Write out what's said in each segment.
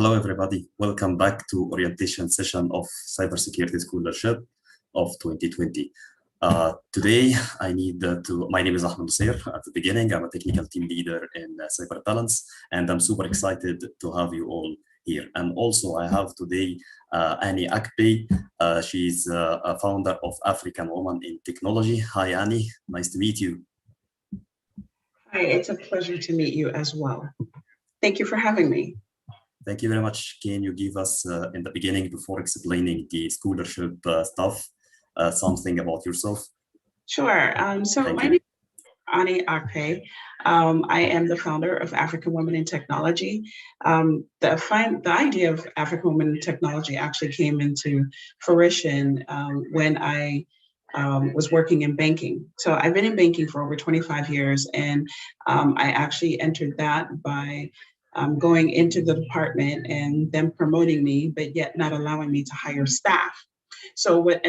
Hello, everybody. Welcome back to orientation session of Cybersecurity Scholarship of 2020. Today, my name is Ahmed Hussein. At the beginning, I'm a technical team leader in CyberTalents, and I'm super excited to have you all here. And also, I have today Annie Akpe. She's a founder of African Women in Technology. Hi, Annie. Nice to meet you. Hi, it's a pleasure to meet you as well. Thank you for having me. Thank you very much. Can you give us, in the beginning, before explaining the scholarship stuff, something about yourself? Sure. So my name is Ani Akpe. I am the founder of African Women in Technology. The idea of African Women in Technology actually came into fruition when I was working in banking. So I've been in banking for over 25 years, and I actually entered that by going into the department and them promoting me, but yet not allowing me to hire staff. So what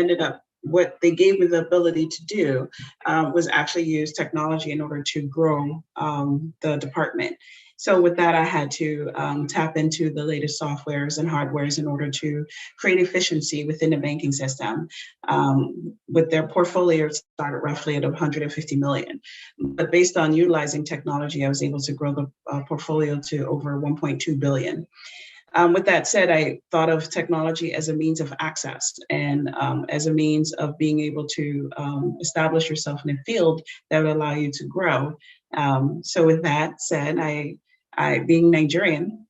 they gave me the ability to do was actually use technology in order to grow the department. So with that, I had to tap into the latest softwares and hardwares in order to create efficiency within the banking system. With their portfolio started roughly at 150 million. But based on utilizing technology, I was able to grow the portfolio to over 1.2 billion. With that said, I thought of technology as a means of access and as a means of being able to establish yourself in a field that would allow you to grow. So with that said, I being Nigerian,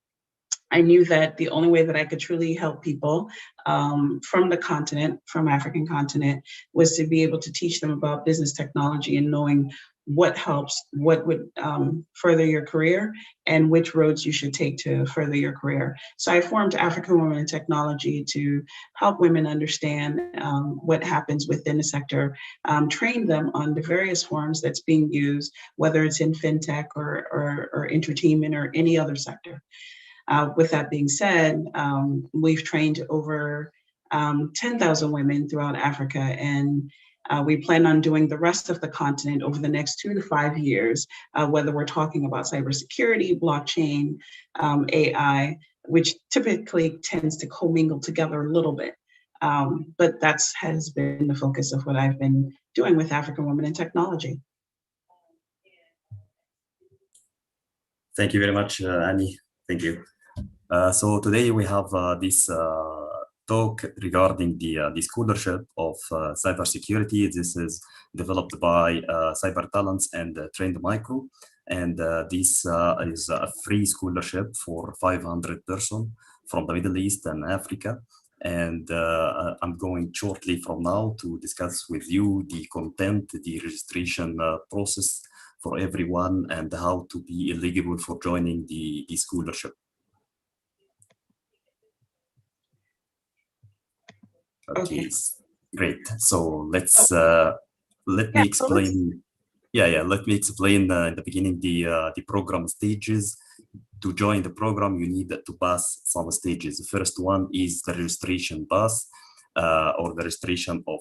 I knew that the only way that I could truly help people from the continent, from African continent, was to be able to teach them about business technology and knowing what helps, what would further your career, and which roads you should take to further your career. So I formed African Women in Technology to help women understand what happens within the sector, train them on the various forms that's being used, whether it's in fintech or entertainment or any other sector. With that being said, we've trained over 10,000 women throughout Africa, and we plan on doing the rest of the continent over the next 2 to 5 years, whether we're talking about cybersecurity, blockchain, AI, which typically tends to commingle together a little bit. But that has been the focus of what I've been doing with African Women in Technology. Thank you very much, Annie. Thank you. So today we have this talk regarding the scholarship of cybersecurity. This is developed by CyberTalents and Trend Micro, and this is a free scholarship for 500 persons from the Middle East and Africa. And I'm going shortly from now to discuss with you the content, the registration process for everyone, and how to be eligible for joining the scholarship. Okay, great. So let me explain. Let me explain in the beginning the program stages. To join the program, you need to pass some stages. The first one is the registration pass, or the registration of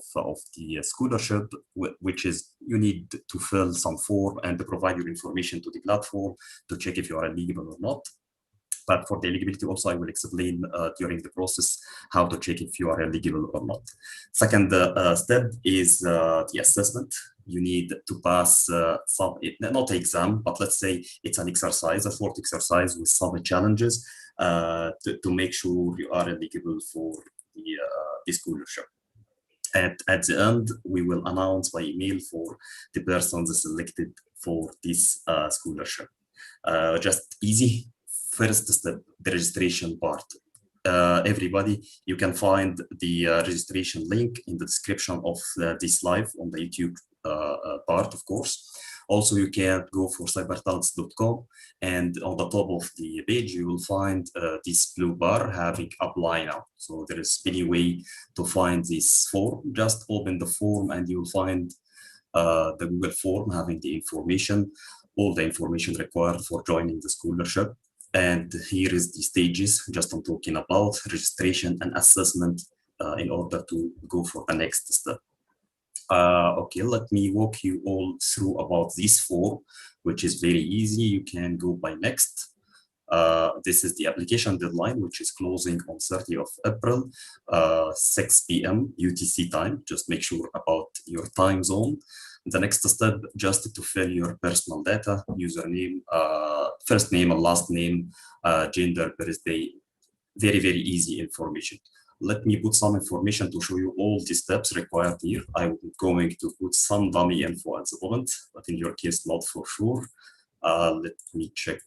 the scholarship, which is you need to fill some form and to provide your information to the platform to check if you are eligible or not. But for the eligibility also, I will explain during the process how to check if you are eligible or not. Second step is the assessment. You need to pass not exam, but let's say it's an exercise, a short exercise with some challenges to make sure you are eligible for the scholarship. At the end, we will announce by email for the persons selected for this scholarship. Just easy. First step, the registration part. Everybody, you can find the registration link in the description of this live on the YouTube part, of course. Also, you can go for cybertalents.com, and on the top of the page, you will find this blue bar having apply now. So there is any way to find this form. Just open the form and you will find the Google form having the information, all the information required for joining the scholarship. And here is the stages just I'm talking about, registration and assessment in order to go for the next step. Okay, let me walk you all through about this form, which is very easy. You can go by next. This is the application deadline, which is closing on 30th of April, 6 p.m. UTC time. Just make sure about your time zone. The next step, just to fill your personal data, username, first name and last name, gender, birthday, very, very easy information. Let me put some information to show you all the steps required here. I'm going to put some dummy info at the moment, but in your case, not for sure. Let me check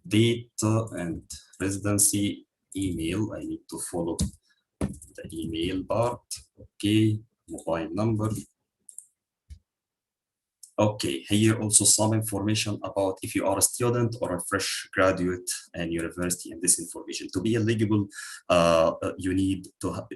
date and residency, email. I need to follow the email part. Okay, mobile number. Okay, here also some information about if you are a student or a fresh graduate in university, and this information to be eligible, you need to have,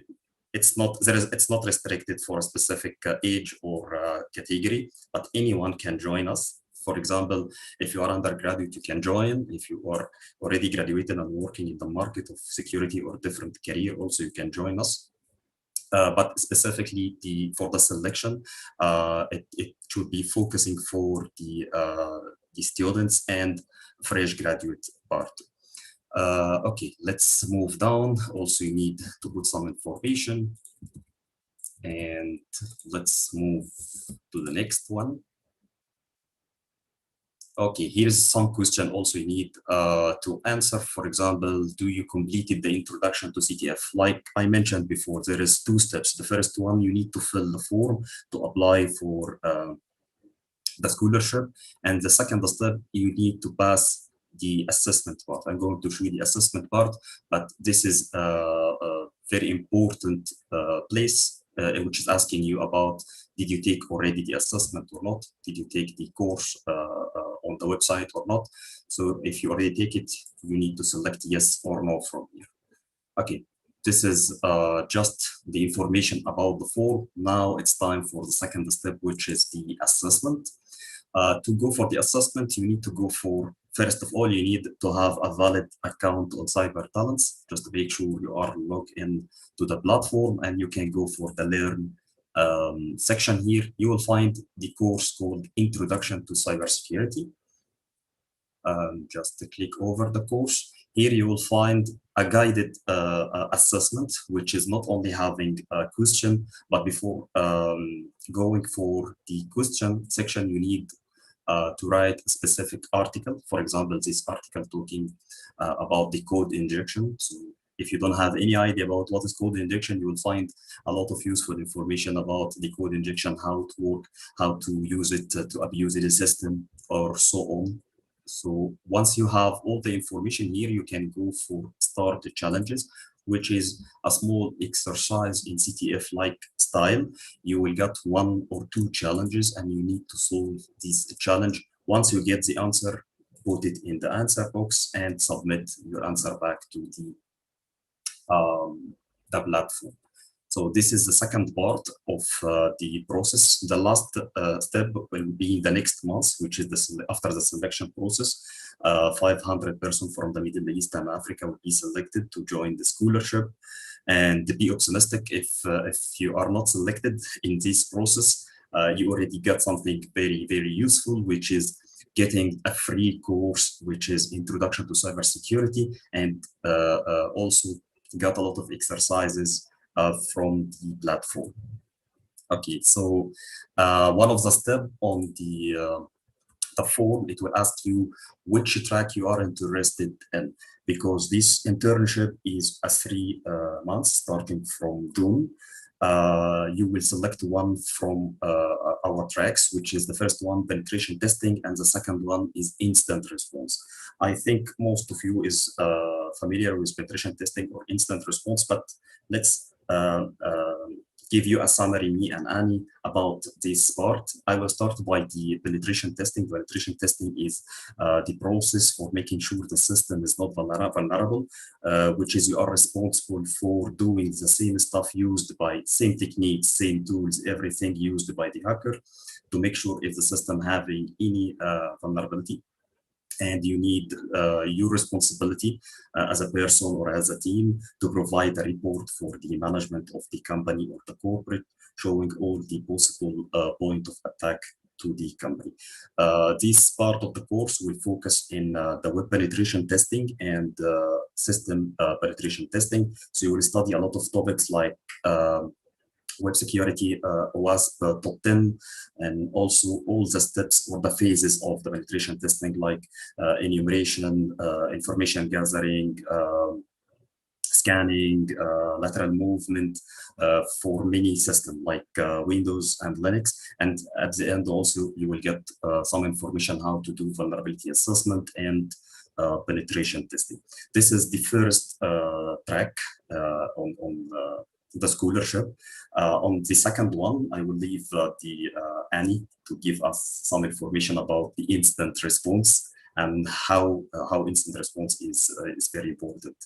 it's not restricted for a specific age or category, but anyone can join us. For example, if you are undergraduate, you can join. If you are already graduated and working in the market of security or different career, also you can join us. But specifically for the selection, it should be focusing for the students and fresh graduate part. Okay, let's move down. Also, you need to put some information. And let's move to the next one. Okay, here's some question also you need to answer. For example, do you completed the introduction to CTF? Like I mentioned before, there is 2 steps. The first one, you need to fill the form to apply for the scholarship. And the second step, you need to pass the assessment part. I'm going to show you the assessment part, but this is a very important place which is asking you about, did you take already the assessment or not? Did you take the course on the website or not? So if you already take it, you need to select yes or no from here. Okay, this is just the information about the form. Now it's time for the second step, which is the assessment. To go for the assessment, you need to go for, first of all, you need to have a valid account on CyberTalents, just to make sure you are logged in to the platform, and you can go for the Learn section here. You will find the course called Introduction to Cybersecurity. Just click over the course. Here you will find a guided assessment, which is not only having a question, but before going for the question section, you need to write a specific article. For example, this article talking about the code injection. So if you don't have any idea about what is code injection, you will find a lot of useful information about the code injection, how to work, how to use it to abuse the system, or so on. So once you have all the information here, you can go for start the challenges, which is a small exercise in CTF-like style. You will get 1 or 2 challenges, and you need to solve this challenge. Once you get the answer, put it in the answer box and submit your answer back to the platform. So this is the second part of the process. The last step will be the next month, which is after the selection process. 500 persons from the Middle East and Africa will be selected to join the scholarship. And be optimistic, if you are not selected in this process, you already got something very, very useful, which is getting a free course, which is Introduction to Cybersecurity, and also got a lot of exercises from the platform. Okay, so one of the steps on the form, it will ask you which track you are interested in, because this internship is a 3 months starting from June. You will select one from our tracks, which is the first one, penetration testing, and the second one is instant response. I think most of you is familiar with penetration testing or instant response, but let's give you a summary, me and Annie, about this part. I will start by the penetration testing. Penetration testing is the process for making sure the system is not vulnerable, which is you are responsible for doing the same stuff used by same techniques, same tools, everything used by the hacker to make sure if the system having any vulnerability. And you need your responsibility as a person or as a team to provide a report for the management of the company or the corporate, showing all the possible point of attack to the company. This part of the course will focus in the web penetration testing and system penetration testing. So you will study a lot of topics like web security, WASP top 10, and also all the steps or the phases of the penetration testing, like enumeration, information gathering, scanning, lateral movement for many systems like Windows and Linux. And at the end also, you will get some information how to do vulnerability assessment and penetration testing. This is the first track on the scholarship. On the second one, I will leave Annie to give us some information about the instant response and how instant response is very important.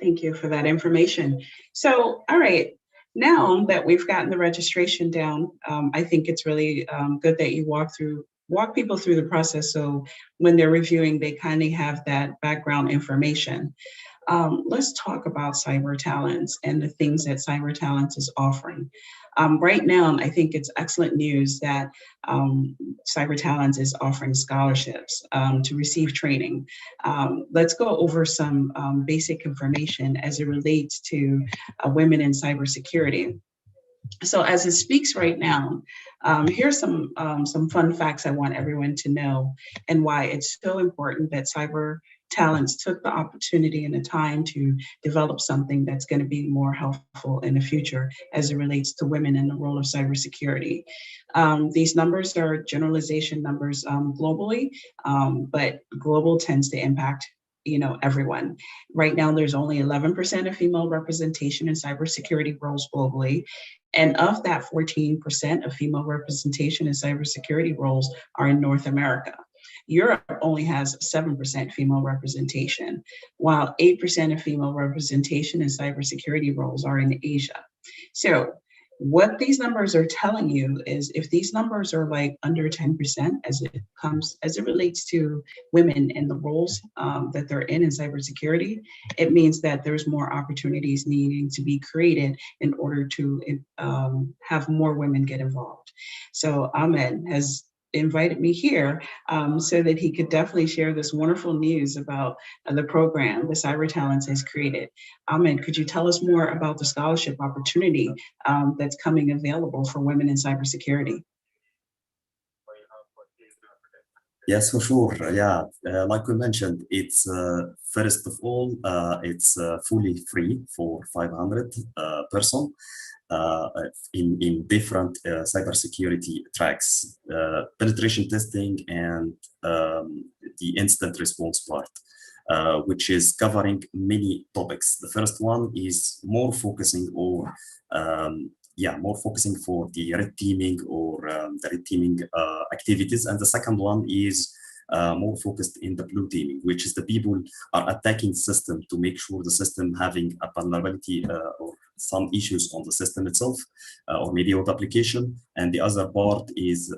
Thank you for that information. So, all right, now that we've gotten the registration down, I think it's really good that you walk people through the process, so when they're reviewing, they kind of have that background information. Let's talk about CyberTalents and the things that CyberTalents is offering. Right now, I think it's excellent news that CyberTalents is offering scholarships to receive training. Let's go over some basic information as it relates to women in cybersecurity. So as it speaks right now, here's some fun facts I want everyone to know and why it's so important that CyberTalents took the opportunity and the time to develop something that's going to be more helpful in the future as it relates to women in the role of cybersecurity. These numbers are generalization numbers globally, but global tends to impact everyone. Right now, there's only 11% of female representation in cybersecurity roles globally. And of that, 14% of female representation in cybersecurity roles are in North America. Europe only has 7% female representation, while 8% of female representation in cybersecurity roles are in Asia. So what these numbers are telling you is if these numbers are like under 10% as it relates to women and the roles that they're in cybersecurity, it means that there's more opportunities needing to be created in order to have more women get involved. So Ahmed has invited me here so that he could definitely share this wonderful news about the program the CyberTalents has created. Ahmed, could you tell us more about the scholarship opportunity that's coming available for women in cybersecurity? Yes, for sure. Yeah, like we mentioned, it's first of all, it's fully free for 500 person. In different cybersecurity tracks, penetration testing and the instant response part, which is covering many topics. The first one is more focusing on more focusing for the red teaming or the red teaming activities. And the second one is more focused in the blue teaming, which is the people are attacking the system to make sure the system having a vulnerability or some issues on the system itself, or maybe web application. And the other part is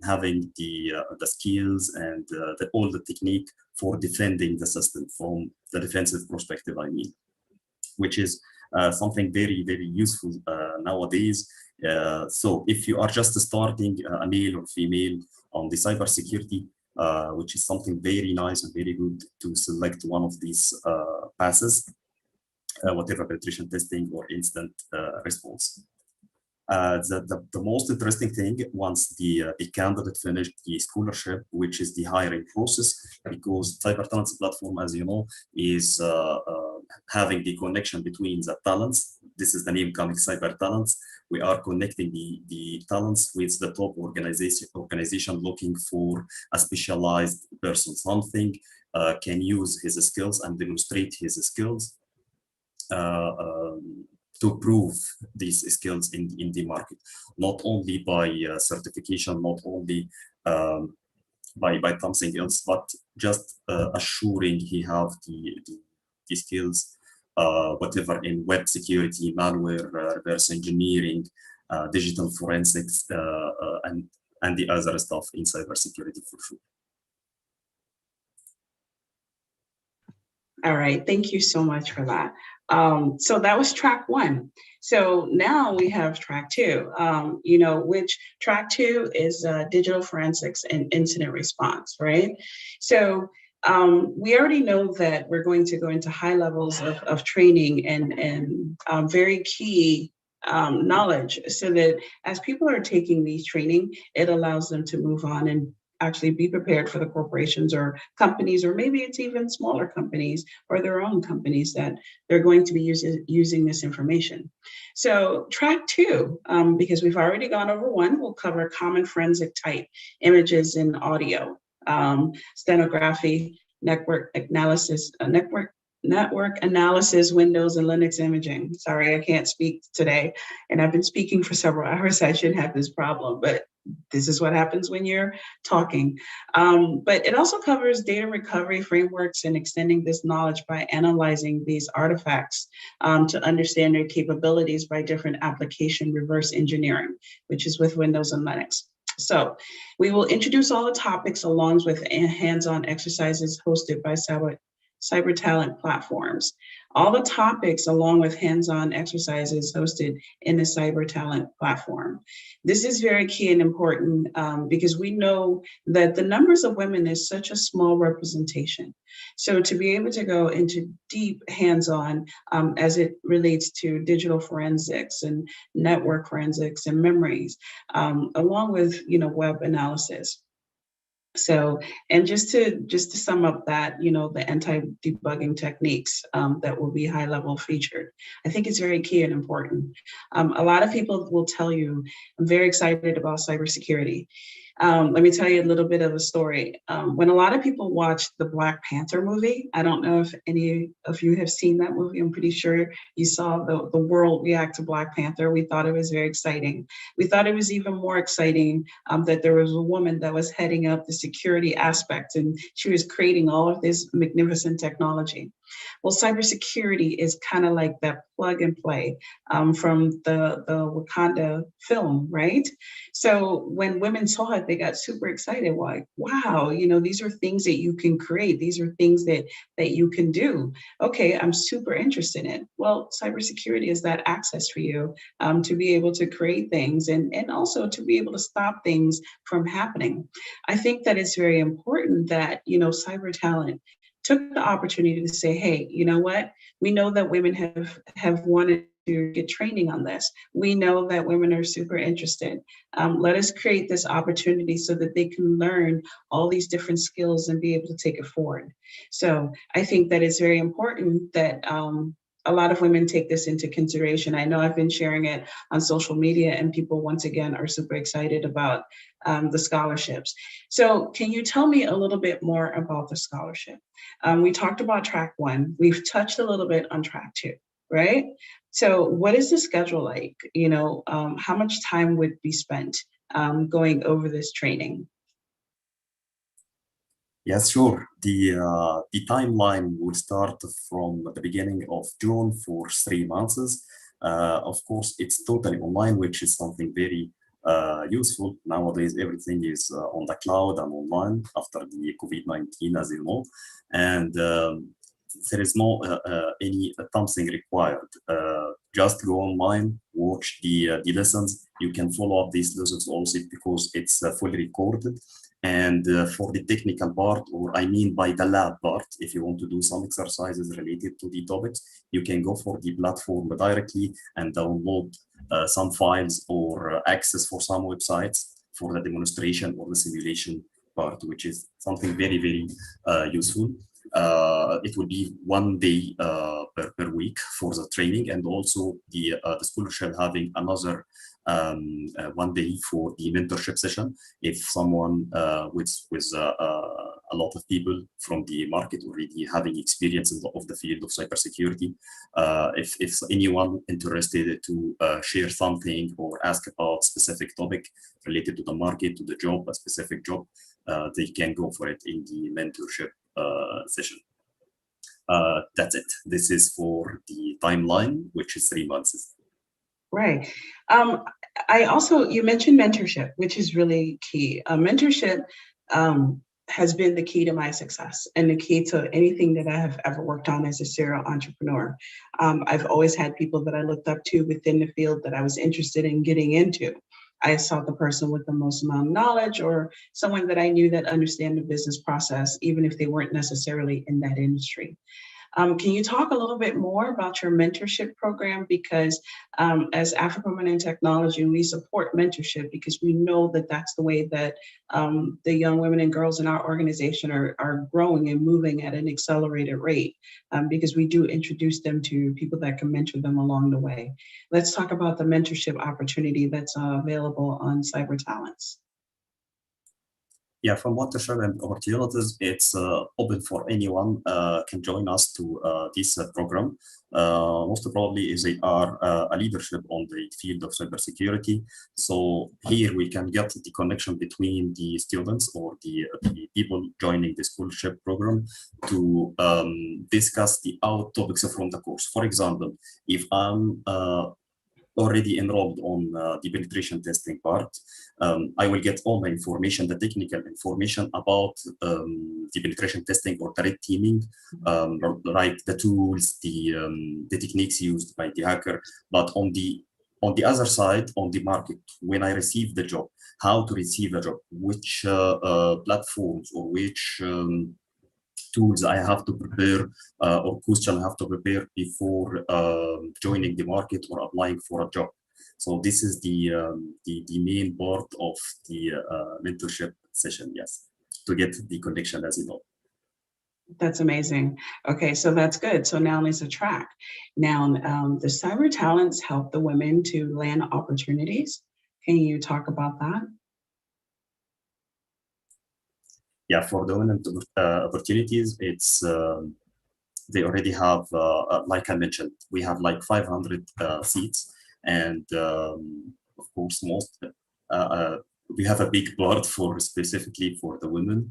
having the skills and all the technique for defending the system from the defensive perspective, I mean, which is something very, very useful nowadays. So if you are just starting a male or female on the cybersecurity, which is something very nice and very good to select one of these passes, whatever penetration testing or instant response. The most interesting thing once the candidate finished the scholarship, which is the hiring process, because CyberTalents platform, as you know, is having the connection between the talents. This is the name coming, CyberTalents. We are connecting the talents with the top organization looking for a specialized person, something can use his skills and demonstrate his skills to prove these skills in the market, not only by certification, not only by something else, but just assuring he have the skills, whatever in web security, malware, reverse engineering, digital forensics, and the other stuff in cybersecurity for sure. All right, thank you so much for that. So that was track one. So now we have track two, which track two is digital forensics and incident response, right? So we already know that we're going to go into high levels of training and very key knowledge, so that as people are taking these training, it allows them to move on and actually be prepared for the corporations or companies, or maybe it's even smaller companies or their own companies that they're going to be using this information. So track two, because we've already gone over one, we'll cover common forensic type images and audio, stenography, network analysis, Windows and Linux imaging. Sorry, I can't speak today. And I've been speaking for several hours. I shouldn't have this problem, but this is what happens when you're talking. But it also covers data recovery frameworks and extending this knowledge by analyzing these artifacts to understand their capabilities by different application reverse engineering, which is with Windows and Linux. So we will introduce all the topics along with hands-on exercises hosted by CyberTalent platforms. All the topics along with hands-on exercises hosted in the CyberTalent platform. This is very key and important because we know that the numbers of women is such a small representation. So to be able to go into deep hands-on as it relates to digital forensics and network forensics and memories, along with web analysis. So, and just to sum up that, the anti-debugging techniques that will be high level featured, I think it's very key and important. A lot of people will tell you, I'm very excited about cybersecurity. Let me tell you a little bit of a story. When a lot of people watched the Black Panther movie, I don't know if any of you have seen that movie. I'm pretty sure you saw the world react to Black Panther. We thought it was very exciting. We thought it was even more exciting that there was a woman that was heading up the security aspect, and she was creating all of this magnificent technology. Well, cybersecurity is kind of like that plug and play from the Wakanda film, right? So when women saw it, they got super excited. Like, wow, these are things that you can create. These are things that you can do. Okay, I'm super interested in it. Well, cybersecurity is that access for you to be able to create things and also to be able to stop things from happening. I think that it's very important that, cyber talent took the opportunity to say, hey, you know what? We know that women have wanted to get training on this. We know that women are super interested. Let us create this opportunity so that they can learn all these different skills and be able to take it forward. So I think that it's very important that a lot of women take this into consideration. I know I've been sharing it on social media, and people once again are super excited about the scholarships. So can you tell me a little bit more about the scholarship? We talked about track one. We've touched a little bit on track two, right? So what is the schedule like? How much time would be spent going over this training? Yes, sure. The timeline will start from the beginning of June for 3 months. Of course, it's totally online, which is something very useful. Nowadays, everything is on the cloud and online after the COVID-19, as you know. And there is no any thumbsing required. Just go online, watch the lessons. You can follow up these lessons also because it's fully recorded. And for the technical part, or I mean by the lab part, if you want to do some exercises related to the topics, you can go for the platform directly and download some files or access for some websites for the demonstration or the simulation part, which is something very, very useful. It will be 1 day per week for the training, and also the scholarship having another 1 day for the mentorship session. If someone with a lot of people from the market already having experience of the field of cybersecurity, if anyone interested to share something or ask about specific topic related to the market, to the job, a specific job, they can go for it in the mentorship session. That's it. This is for the timeline, which is 3 months. Right. You mentioned mentorship, which is really key. Mentorship has been the key to my success and the key to anything that I have ever worked on as a serial entrepreneur. I've always had people that I looked up to within the field that I was interested in getting into. I sought the person with the most amount of knowledge or someone that I knew that understand the business process, even if they weren't necessarily in that industry. Can you talk a little bit more about your mentorship program? Because as African Women in Technology, we support mentorship because we know that that's the way that the young women and girls in our organization are growing and moving at an accelerated rate, because we do introduce them to people that can mentor them along the way. Let's talk about the mentorship opportunity that's available on CyberTalents. Yeah, from Mentorship and Opportunities, it's open for anyone can join us to this program. Most probably is they are a leadership on the field of cybersecurity. So here we can get the connection between the students or the people joining the scholarship program to discuss the out topics from the course. For example, if I'm already enrolled on the penetration testing part, I will get all the information, the technical information about the penetration testing or the red teaming, like the tools, the techniques used by the hacker. But on the other side, on the market, when I receive the job, how to receive a job, which platforms or which tools I have to prepare or questions I have to prepare before joining the market or applying for a job. So this is the main part of the mentorship session, yes, to get the connection, as you know. That's amazing. Okay, so that's good. So now there's a track. Now, the CyberTalents help the women to land opportunities. Can you talk about that? Yeah, for the women opportunities, it's they already have, like I mentioned, we have like 500 seats, and of course, we have a big part for specifically for the women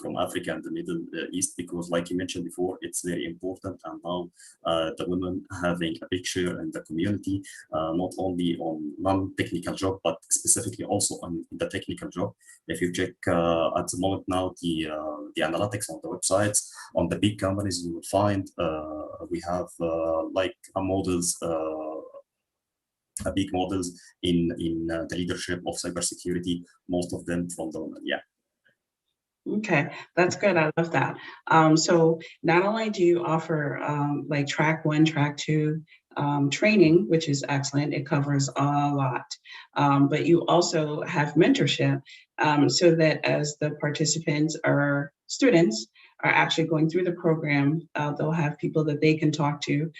from Africa and the Middle East, because like you mentioned before, it's very important. And now the women having a picture in the community, not only on non-technical job, but specifically also on the technical job. If you check at the moment now the analytics on the websites, on the big companies, you will find we have like a models, big models in the leadership of cybersecurity, most of them from the women. Yeah. Okay, that's good. I love that. So not only do you offer like track 1, track 2 training, which is excellent, it covers a lot, but you also have mentorship, so that as the participants or students are actually going through the program, they'll have people that they can talk to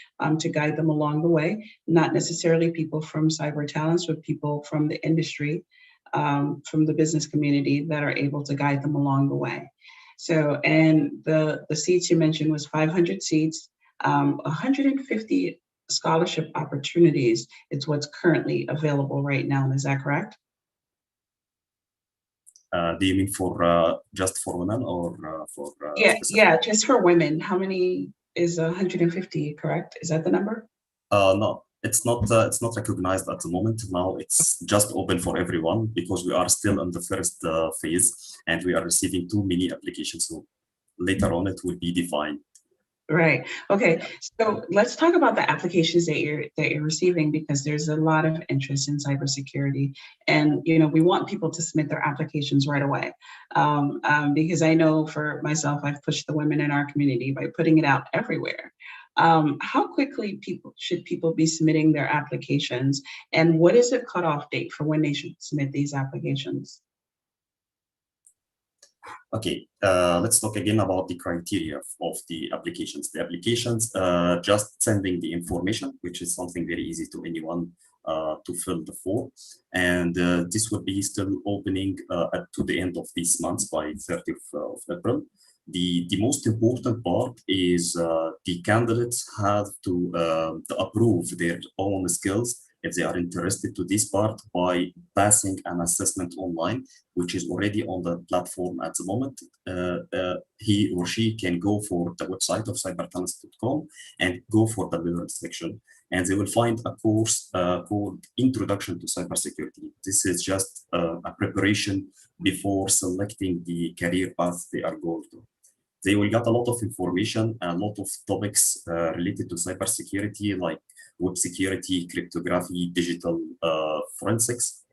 guide them along the way, not necessarily people from CyberTalents, but people from the industry, from the business community that are able to guide them along the way. So, and the seats you mentioned was 500 seats, 150 scholarship opportunities. It's what's currently available right now. Is that correct? Do you mean for just for women or for yeah, just for women? How many is 150? Correct? Is that the number? No, it's not recognized at the moment. Now it's just open for everyone because we are still in the first phase and we are receiving too many applications. So later on, it will be defined. Right. Okay. So let's talk about the applications that you're receiving, because there's a lot of interest in cybersecurity, and we want people to submit their applications right away. Because I know for myself, I've pushed the women in our community by putting it out everywhere. How quickly should people be submitting their applications, and what is the cutoff date for when they should submit these applications? Okay, let's talk again about the criteria of the applications. The applications, just sending the information, which is something very easy to anyone to fill the form. And this will be still opening to the end of this month by 30th of April. The most important part is the candidates have to approve their own skills if they are interested to this part by passing an assessment online, which is already on the platform at the moment. He or she can go for the website of cybertalents.com and go for the learn section. and they will find a course called Introduction to Cybersecurity. This is just a preparation before selecting the career path they are going to. They will get a lot of information, a lot of topics related to cybersecurity, like web security, cryptography, digital forensics.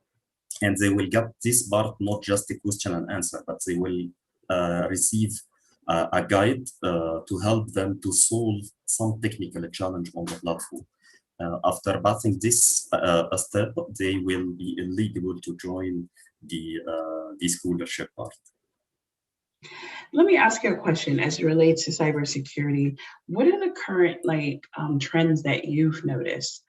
And they will get this part, not just a question and answer, but they will receive a guide to help them to solve some technical challenge on the platform. After passing this step, they will be eligible to join the scholarship part. Let me ask you a question as it relates to cybersecurity. What are the current trends that you've noticed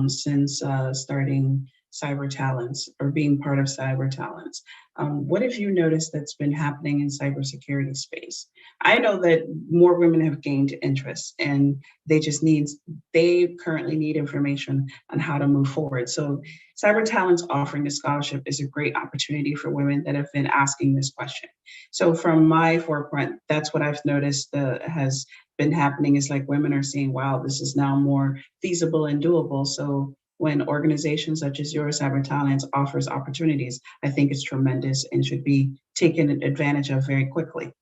since starting CyberTalents or being part of CyberTalents? What have you noticed that's been happening in cybersecurity space? I know that more women have gained interest and they currently need information on how to move forward. So CyberTalents offering a scholarship is a great opportunity for women that have been asking this question. So from my forefront, that's what I've noticed has been happening is like women are seeing, wow, this is now more feasible and doable. So when organizations such as yours, CyberTalents, offers opportunities, I think it's tremendous and should be taken advantage of very quickly.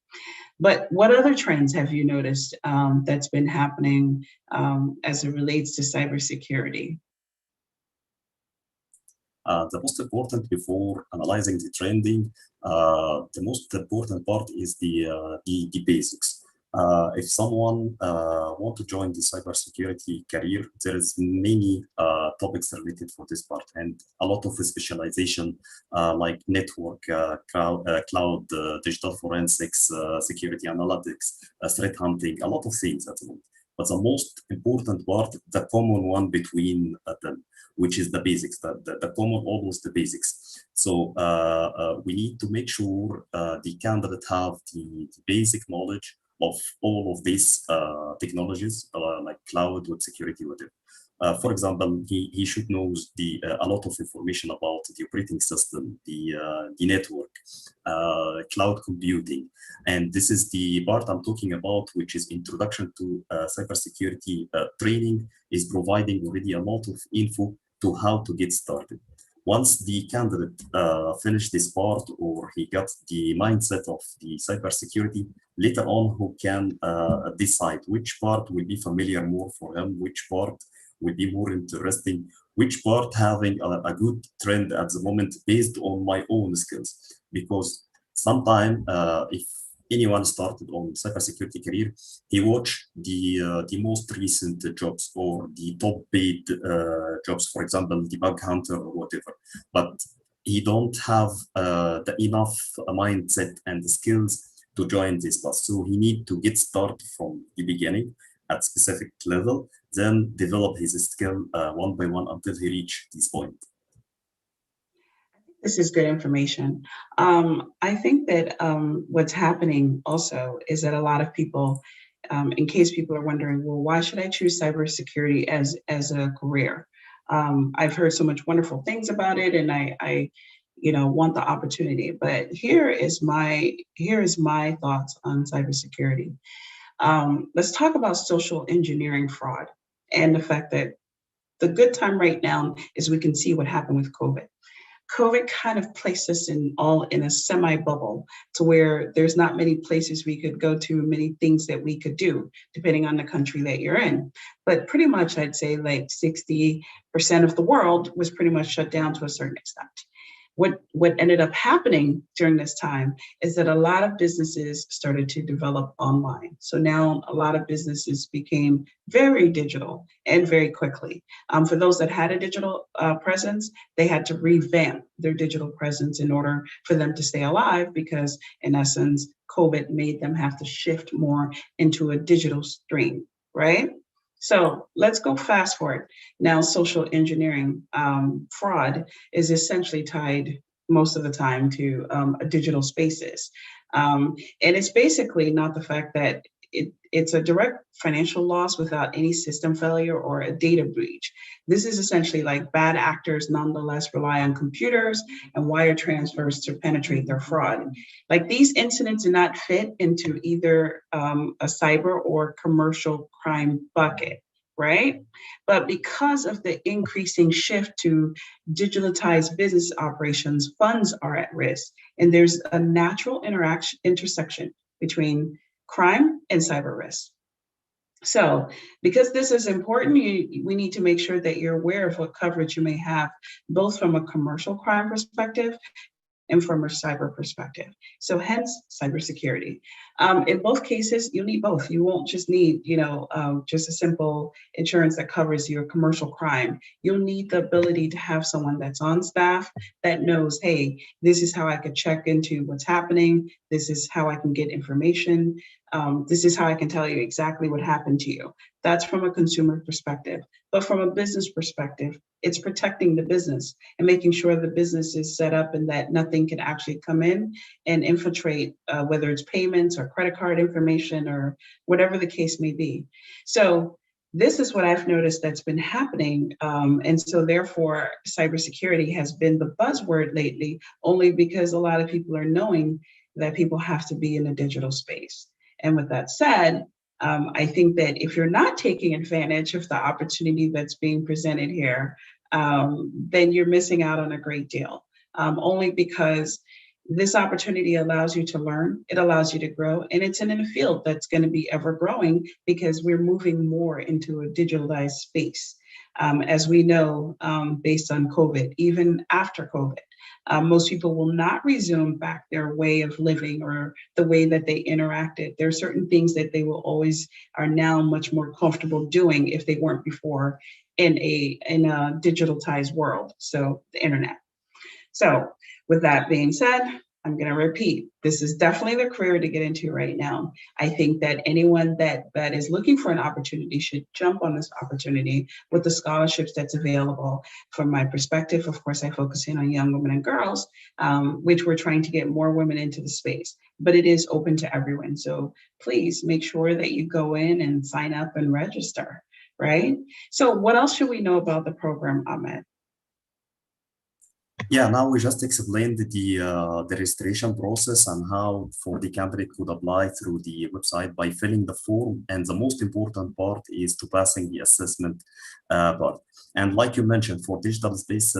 But what other trends have you noticed that's been happening as it relates to cybersecurity? The most important before analyzing the trending, the most important part is the basics. If someone want to join the cybersecurity career, there is many topics related for this part and a lot of specialization like network, cloud, digital forensics, security analytics, threat hunting, a lot of things at the moment. But the most important part, the common one between them, which is the basics, the common, almost the basics. So we need to make sure the candidate have the basic knowledge of all of these technologies, like cloud, web security, whatever. For example, he should know a lot of information about the operating system, the network, cloud computing. And this is the part I'm talking about, which is introduction to cybersecurity training, is providing already a lot of info to how to get started. Once the candidate finished this part or he got the mindset of the cybersecurity, later on who can decide which part will be familiar more for him, which part will be more interesting, which part having a good trend at the moment based on my own skills. Because sometimes if anyone started on cybersecurity career, he watch the most recent jobs or the top paid jobs, for example, the bug hunter or whatever. But he don't have the enough mindset and the skills to join this path. So he need to get started from the beginning at specific level, then develop his skill one by one until he reach this point. This is good information. I think that what's happening also is that a lot of people, in case people are wondering, well, why should I choose cybersecurity as a career? I've heard so much wonderful things about it, and I want the opportunity. But here is my thoughts on cybersecurity. Let's talk about social engineering fraud and the fact that the good time right now is we can see what happened with COVID. COVID kind of placed us in a semi bubble to where there's not many places we could go to, many things that we could do, depending on the country that you're in. But pretty much, I'd say like 60% of the world was pretty much shut down to a certain extent. What ended up happening during this time is that a lot of businesses started to develop online. So now a lot of businesses became very digital and very quickly. For those that had a digital presence, they had to revamp their digital presence in order for them to stay alive because, in essence, COVID made them have to shift more into a digital stream, right? So let's go fast forward. Now, social engineering fraud is essentially tied most of the time to digital spaces. And it's basically not the fact that it's a direct financial loss without any system failure or a data breach. This is essentially like bad actors nonetheless rely on computers and wire transfers to penetrate their fraud. Like these incidents do not fit into either a cyber or commercial crime bucket. right? But because of the increasing shift to digitalized business operations, funds are at risk. And there's a natural intersection between crime and cyber risk. So, because this is important, we need to make sure that you're aware of what coverage you may have, both from a commercial crime perspective and from a cyber perspective. So, hence cybersecurity. In both cases, you'll need both. You won't just need, just a simple insurance that covers your commercial crime. You'll need the ability to have someone that's on staff that knows, hey, this is how I could check into what's happening. This is how I can get information. This is how I can tell you exactly what happened to you. That's from a consumer perspective. But from a business perspective, it's protecting the business and making sure the business is set up and that nothing can actually come in and infiltrate, whether it's payments or credit card information or whatever the case may be. So this is what I've noticed that's been happening. And so therefore, cybersecurity has been the buzzword lately, only because a lot of people are knowing that people have to be in a digital space. And with that said, I think that if you're not taking advantage of the opportunity that's being presented here, then you're missing out on a great deal. Only because this opportunity allows you to learn, it allows you to grow, and it's in a field that's going to be ever growing because we're moving more into a digitalized space. As we know, based on COVID, even after COVID. Most people will not resume back their way of living or the way that they interacted. There are certain things that they will always are now much more comfortable doing if they weren't before in a digitalized world, so the internet. So with that being said, I'm going to repeat, this is definitely the career to get into right now. I think that anyone that is looking for an opportunity should jump on this opportunity with the scholarships that's available. From my perspective, of course, I focus in on young women and girls, which we're trying to get more women into the space, but it is open to everyone. So please make sure that you go in and sign up and register, right? So what else should we know about the program, Ahmed? Yeah, now we just explained the registration process and how for the candidate could apply through the website by filling the form. And the most important part is to passing the assessment part. And like you mentioned, for digital space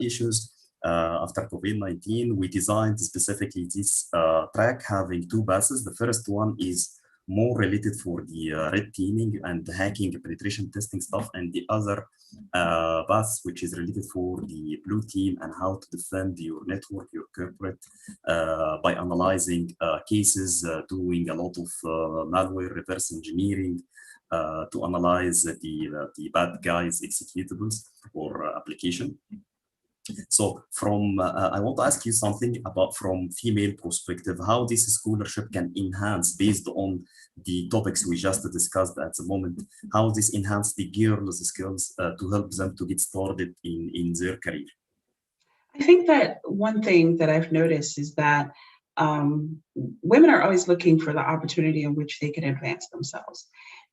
issues, after COVID-19, we designed specifically this track having two passes. The first one is more related for the red teaming and hacking penetration testing stuff, and the other path which is related for the blue team and how to defend your network, your corporate, by analyzing cases, doing a lot of malware reverse engineering to analyze the bad guys executables or application. So from, I want to ask you something about from female perspective, how this scholarship can enhance based on the topics we just discussed at the moment, how this enhance the girls' skills to help them to get started in their career. I think that one thing that I've noticed is that women are always looking for the opportunity in which they can advance themselves.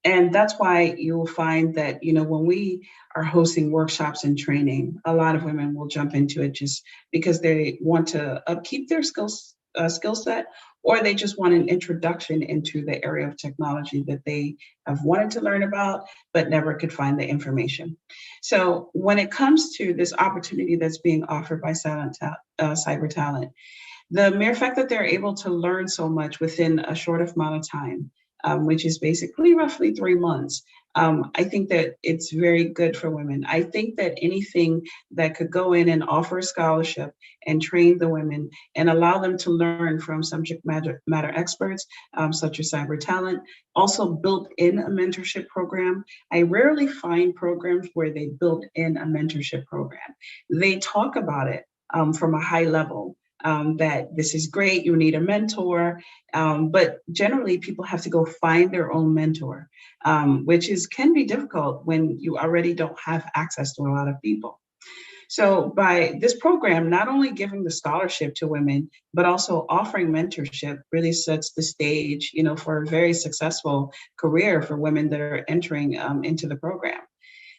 And that's why you'll find that, when we are hosting workshops and training, a lot of women will jump into it just because they want to upkeep their skill set, or they just want an introduction into the area of technology that they have wanted to learn about, but never could find the information. So when it comes to this opportunity that's being offered by CyberTalent, the mere fact that they're able to learn so much within a short amount of time, which is basically roughly 3 months. I think that it's very good for women. I think that anything that could go in and offer a scholarship and train the women and allow them to learn from subject matter experts, such as CyberTalent, also built in a mentorship program. I rarely find programs where they build in a mentorship program. They talk about it from a high level. That this is great, you need a mentor, but generally people have to go find their own mentor, which can be difficult when you already don't have access to a lot of people. So by this program, not only giving the scholarship to women, but also offering mentorship really sets the stage, for a very successful career for women that are entering into the program.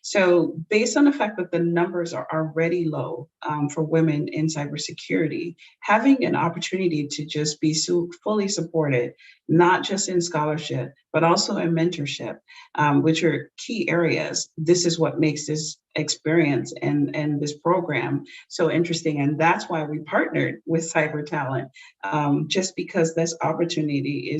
So based on the fact that the numbers are already low for women in cybersecurity, having an opportunity to just be fully supported, not just in scholarship, but also in mentorship, which are key areas. This is what makes this experience and this program so interesting. And that's why we partnered with CyberTalent, just because this opportunity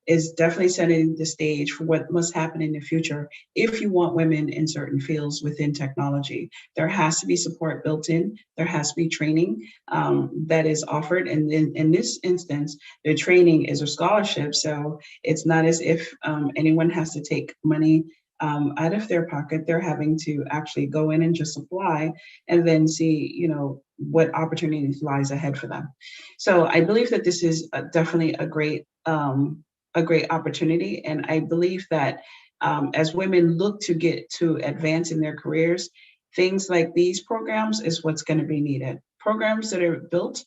is definitely setting the stage for what must happen in the future. If you want women in certain fields within technology, there has to be support built in. There has to be training that is offered. And in this instance, the training is a scholarship. So it's not as if anyone has to take money out of their pocket. They're having to actually go in and just apply and then see, what opportunities lies ahead for them. So I believe that this is definitely a great opportunity. And I believe that as women look to get to advance in their careers, things like these programs is what's going to be needed. Programs that are built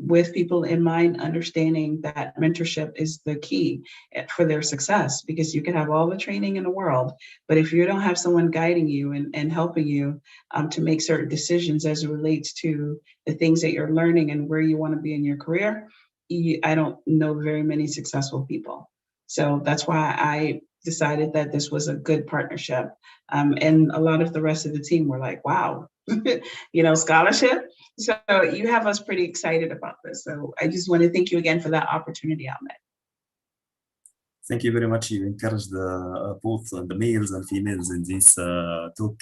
with people in mind, understanding that mentorship is the key for their success, because you can have all the training in the world, but if you don't have someone guiding you and helping you to make certain decisions as it relates to the things that you're learning and where you want to be in your career, I don't know very many successful people. So that's why I decided that this was a good partnership. And a lot of the rest of the team were like, wow, scholarship. So you have us pretty excited about this. So I just want to thank you again for that opportunity, Ahmed. Thank you very much. You encouraged both the males and females in this talk.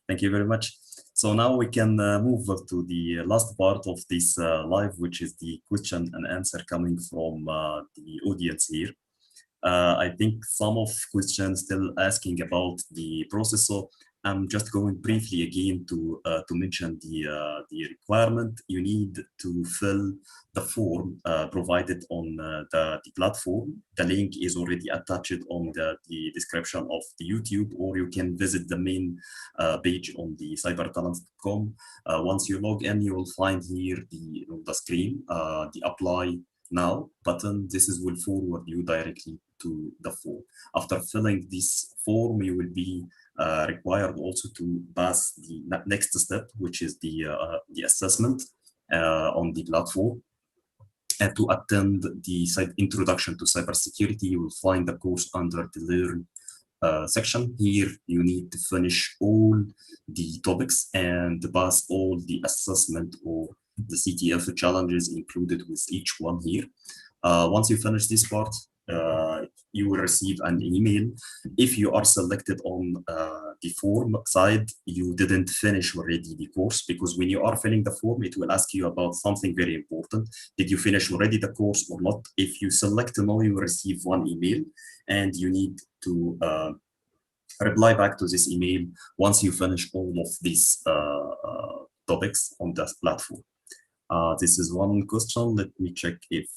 Thank you very much. So now we can move to the last part of this live, which is the question and answer coming from the audience here. I think some of questions still asking about the process. So I'm just going briefly again to mention the requirement. You need to fill the form provided on the platform. The link is already attached on the description of the YouTube, or you can visit the main page on the cybertalents.com. Once you log in, you will find here the screen, the apply now button. This will forward you directly to the form. After filling this form, you will be required also to pass the next step, which is the assessment on the platform. And to attend the introduction to cybersecurity, you will find the course under the Learn section. Here, you need to finish all the topics and pass all the assessment or the CTF challenges included with each one here. Once you finish this part, you will receive an email. If you are selected on the form side, you didn't finish already the course, because when you are filling the form, it will ask you about something very important. Did you finish already the course or not? If you select no, you will receive one email, and you need to reply back to this email once you finish all of these topics on that platform. This is one question. Let me check if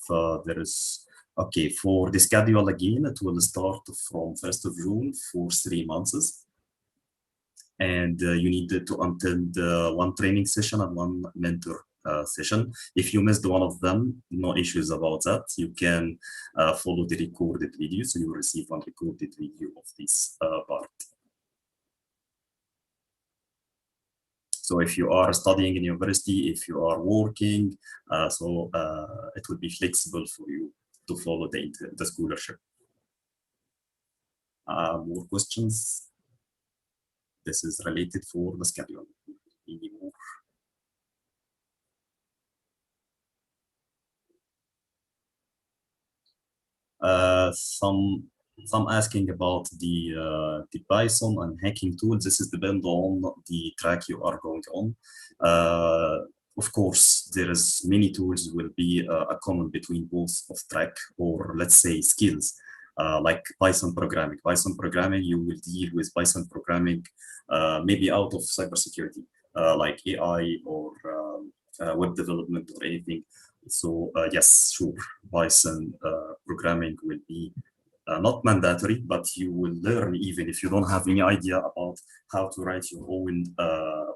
there is. Okay, for the schedule again, it will start from 1st of June for 3 months. And you need to attend one training session and one mentor session. If you missed one of them, no issues about that. You can follow the recorded video, so you will receive one recorded video of this part. So if you are studying in university, if you are working, it will be flexible for you to follow the scholarship. More questions? This is related for the schedule. Any more? Some asking about the Python and hacking tools. This is depend on the track you are going on. Of course, there is many tools will be a common between both of track, or let's say skills, like Python programming. Python programming, you will deal with Python programming maybe out of cybersecurity, like AI or web development or anything. So yes, sure, Python programming will be not mandatory, but you will learn even if you don't have any idea about how to write your own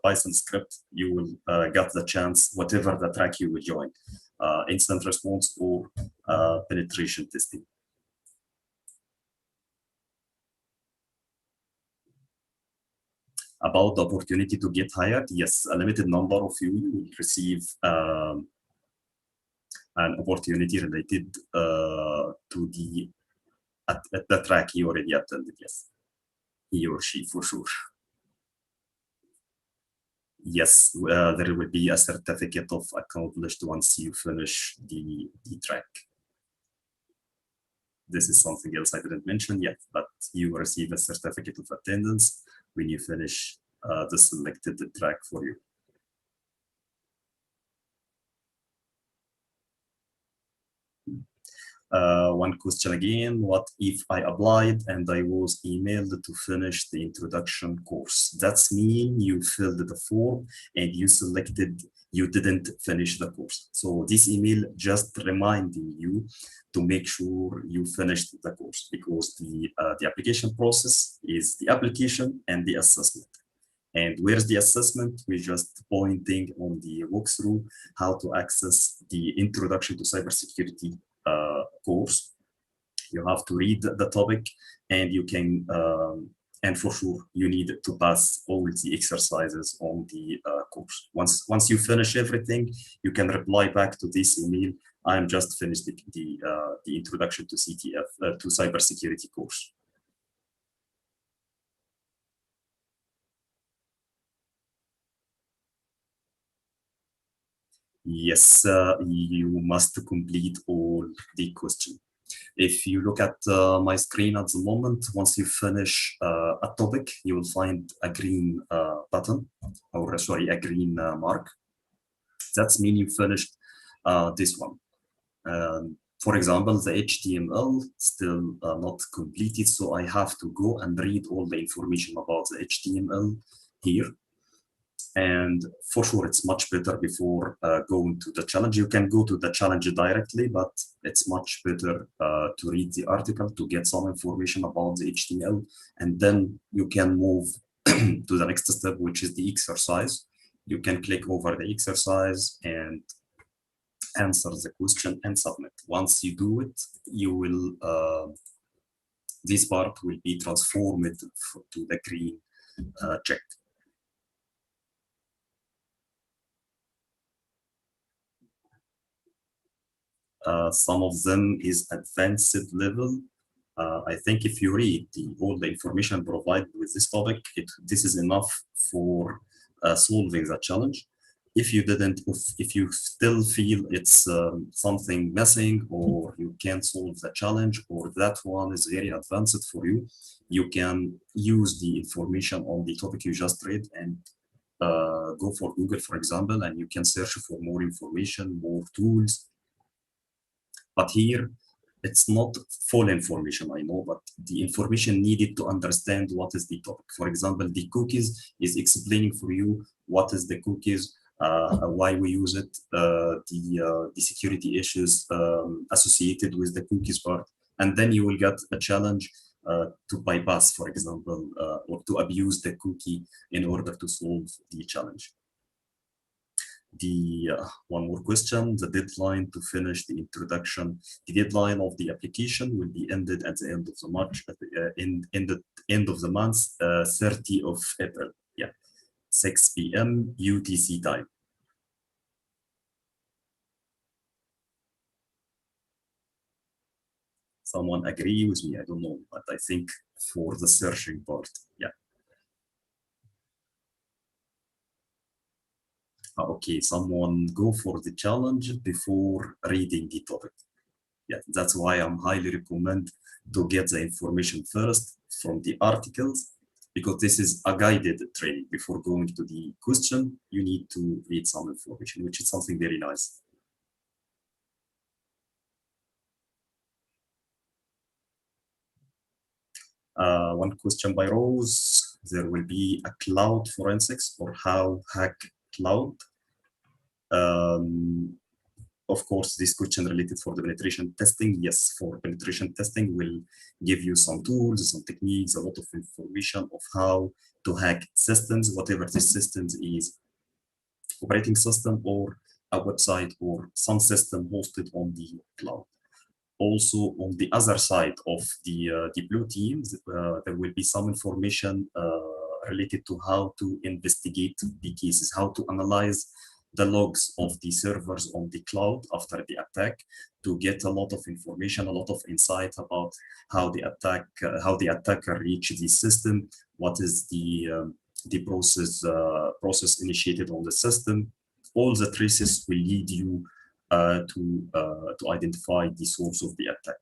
Python script. You will get the chance, whatever the track you will join, instant response or penetration testing. About the opportunity to get hired, yes, a limited number of you will receive an opportunity related to at the track he already attended, yes. He or she, for sure. Yes, there will be a certificate of accomplished once you finish the track. This is something else I didn't mention yet, but you will receive a certificate of attendance when you finish the selected track for you. One question again, what if I applied and I was emailed to finish the introduction course? That's mean you filled the form and you selected you didn't finish the course. So this email just reminding you to make sure you finished the course, because the application process is the application and the assessment. And where's the assessment? We're just pointing on the walkthrough how to access the Introduction to Cybersecurity course. You have to read the topic, and you can, and for sure, you need to pass all the exercises on the course. Once you finish everything, you can reply back to this email. I'm just finished the Introduction to CTF to Cybersecurity course. Yes, you must complete all the questions. If you look at my screen at the moment, once you finish a topic, you will find a green button, or sorry, a green mark. That's mean you finished this one. For example, the HTML still not completed, so I have to go and read all the information about the HTML here. And for sure, it's much better before going to the challenge. You can go to the challenge directly, but it's much better to read the article to get some information about the HTML, and then you can move to the next step, which is the exercise. You can click over the exercise and answer the question and submit. Once you do it, you will this part will be transformed to the green check. Some of them is advanced level. I think if you read all the information provided with this topic, this is enough for solving the challenge. If you didn't, if you still feel it's something missing, or you can't solve the challenge, or that one is very advanced for you, you can use the information on the topic you just read and go for Google, for example, and you can search for more information, more tools. But here, it's not full information, I know, but the information needed to understand what is the topic. For example, the cookies is explaining for you what is the cookies, why we use it, the security issues associated with the cookies part. And then you will get a challenge to bypass, for example, or to abuse the cookie in order to solve the challenge. One more question, the deadline to finish the introduction, the deadline of the application will be ended at the end of the March, at the end of the month, 30 of April, yeah, 6 p.m. UTC time. Someone agree with me? I don't know, but I think for the searching part, yeah. Okay, someone go for the challenge before reading the topic. Yeah, that's why I'm highly recommend to get the information first from the articles, because this is a guided training. Before going to the question, you need to read some information, which is something very nice. One question by Rose, there will be a cloud forensics or how hack cloud. Of course, this question related for the penetration testing. Yes, for penetration testing, will give you some tools, some techniques, a lot of information of how to hack systems, whatever this systems is, operating system or a website or some system hosted on the cloud. Also, on the other side of the blue teams, there will be some information related to how to investigate the cases, how to analyze the logs of the servers on the cloud after the attack, to get a lot of information, a lot of insight about how the attacker reached the system, what is the process initiated on the system. All the traces will lead you to identify the source of the attack.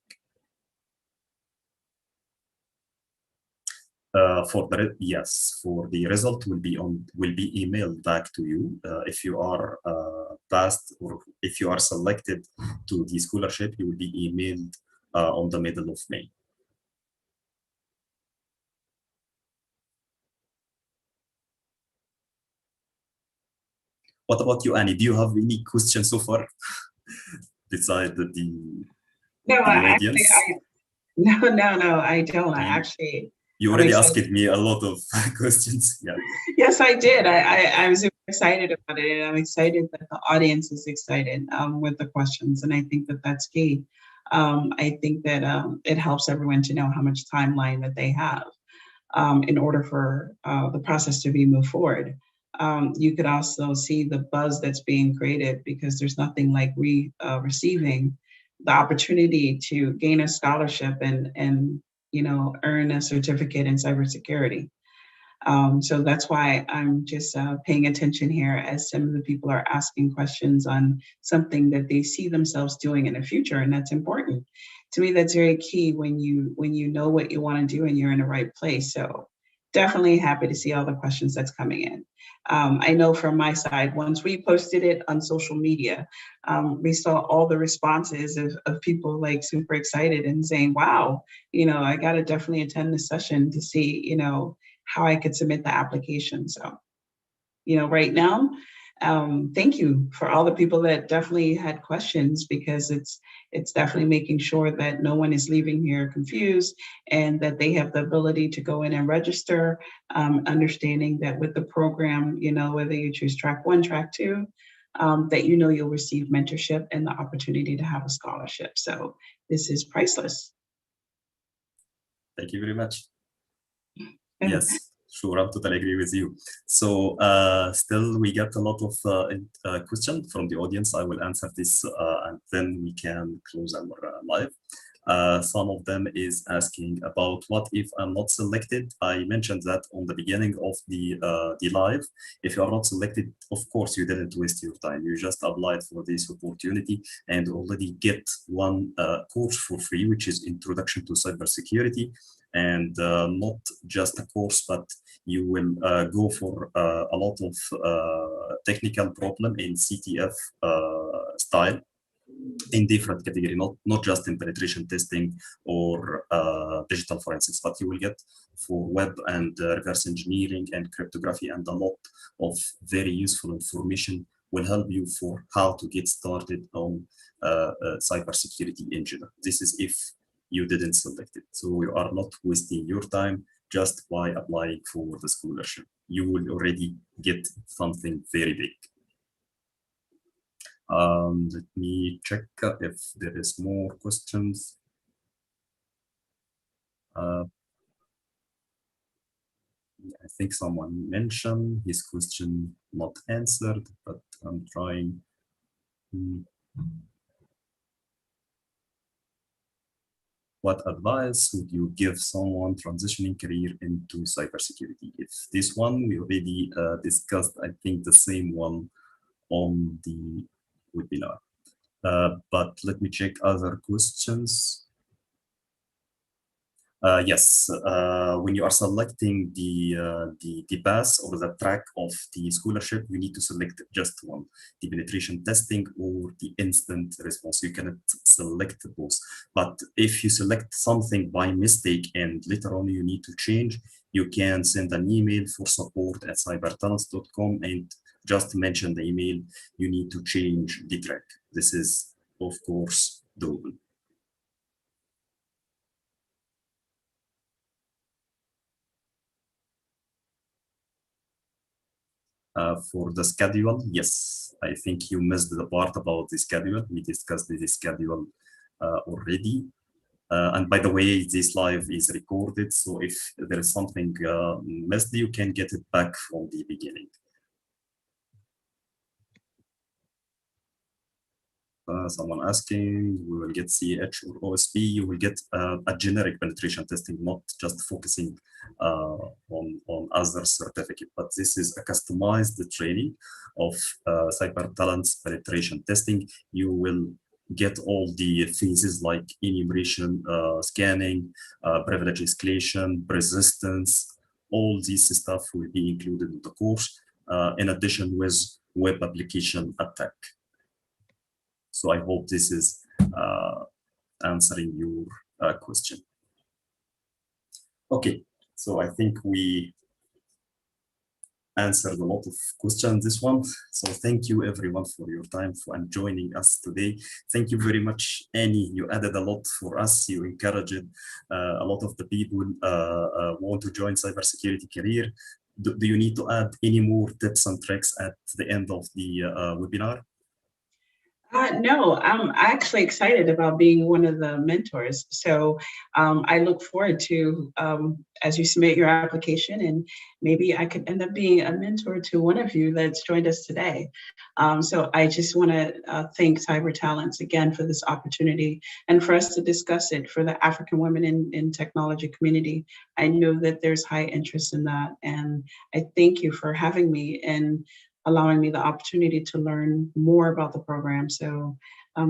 For the result will be emailed back to you if you are passed, or if you are selected to the scholarship. You will be emailed on the middle of May. What about you, Annie? Do you have any questions so far besides the audience? No, I don't. You already asked me a lot of questions. Yeah. Yes, I did. I'm super excited about it, and I'm excited that the audience is excited with the questions, and I think that that's key. I think that it helps everyone to know how much timeline that they have in order for the process to be moved forward. You could also see the buzz that's being created, because there's nothing like receiving the opportunity to gain a scholarship and earn a certificate in cybersecurity. So that's why I'm just paying attention here, as some of the people are asking questions on something that they see themselves doing in the future, and that's important. To me, that's very key when you know what you want to do and you're in the right place. So definitely happy to see all the questions that's coming in. I know from my side, once we posted it on social media, we saw all the responses of people like super excited and saying, wow, I got to definitely attend this session to see, how I could submit the application. So, right now, thank you for all the people that definitely had questions, because it's definitely making sure that no one is leaving here confused, and that they have the ability to go in and register, understanding that with the program, whether you choose track 1, track 2, that you'll receive mentorship and the opportunity to have a scholarship. So this is priceless. Thank you very much. Yes, sure, I totally agree with you. So still we get a lot of questions from the audience. I will answer this and then we can close our live. Some of them is asking about, what if I'm not selected? I mentioned that on the beginning of the live. If you are not selected, of course you didn't waste your time. You just applied for this opportunity and already get one course for free, which is Introduction to Cybersecurity. And not just a course, but you will go for a lot of technical problem in CTF style, in different category, not just in penetration testing or digital forensics, but you will get for web and reverse engineering and cryptography, and a lot of very useful information will help you for how to get started on cybersecurity in general. This is if you didn't select it. So you are not wasting your time just by applying for the scholarship. You will already get something very big. Let me check if there is more questions. I think someone mentioned his question not answered, but I'm trying. What advice would you give someone transitioning career into cybersecurity? If this one we already discussed, I think the same one on the webinar. But let me check other questions. Yes, when you are selecting the path or the track of the scholarship, you need to select just one, the penetration testing or the instant response. You cannot select both. But if you select something by mistake and later on you need to change, you can send an email for support@cybertalents.com and just mention the email you need to change the track. This is, of course, doable. For the schedule, yes, I think you missed the part about the schedule. We discussed the schedule already. And by the way, this live is recorded, so if there is something missed, you can get it back from the beginning. Someone asking, we will get CH or OSP, you will get a generic penetration testing, not just focusing on other certificate, but this is a customized training of CyberTalents penetration testing. You will get all the phases like enumeration, scanning, privilege escalation, persistence, all this stuff will be included in the course, in addition with web application attack. So I hope this is answering your question. Okay, so I think we answered a lot of questions this one. So thank you everyone for your time and joining us today. Thank you very much, Annie. You added a lot for us. You encouraged a lot of the people want to join cybersecurity career. Do you need to add any more tips and tricks at the end of the webinar? No, I'm actually excited about being one of the mentors. So I look forward to, as you submit your application, and maybe I could end up being a mentor to one of you that's joined us today. So I just want to thank CyberTalents again for this opportunity and for us to discuss it for the African women in technology community. I know that there's high interest in that, and I thank you for having me and allowing me the opportunity to learn more about the program. So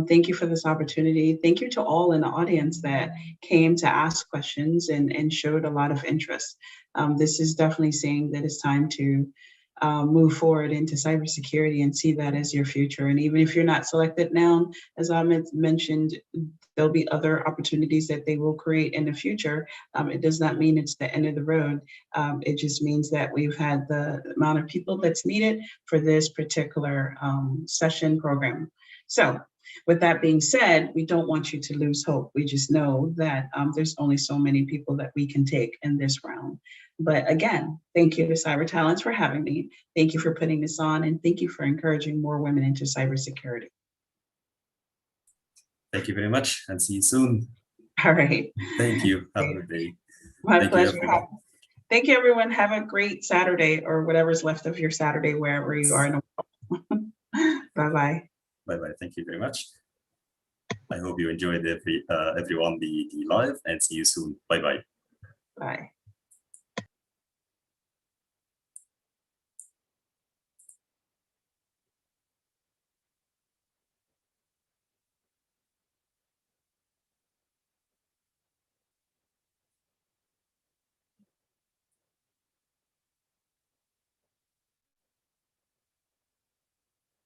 thank you for this opportunity. Thank you to all in the audience that came to ask questions and showed a lot of interest. This is definitely saying that it's time to move forward into cybersecurity and see that as your future. And even if you're not selected now, as I mentioned, there'll be other opportunities that they will create in the future. It does not mean it's the end of the road. It just means that we've had the amount of people that's needed for this particular session program. So with that being said, we don't want you to lose hope. We just know that there's only so many people that we can take in this round. But again, thank you to CyberTalents for having me. Thank you for putting this on, and thank you for encouraging more women into cybersecurity. Thank you very much, and see you soon. All right. Thank you. Have a good day. My pleasure. Thank you, everyone. Have a great Saturday, or whatever's left of your Saturday, wherever you are in the world. Bye-bye. Bye-bye. Thank you very much. I hope you enjoyed everyone the live, and see you soon. Bye-bye. Bye.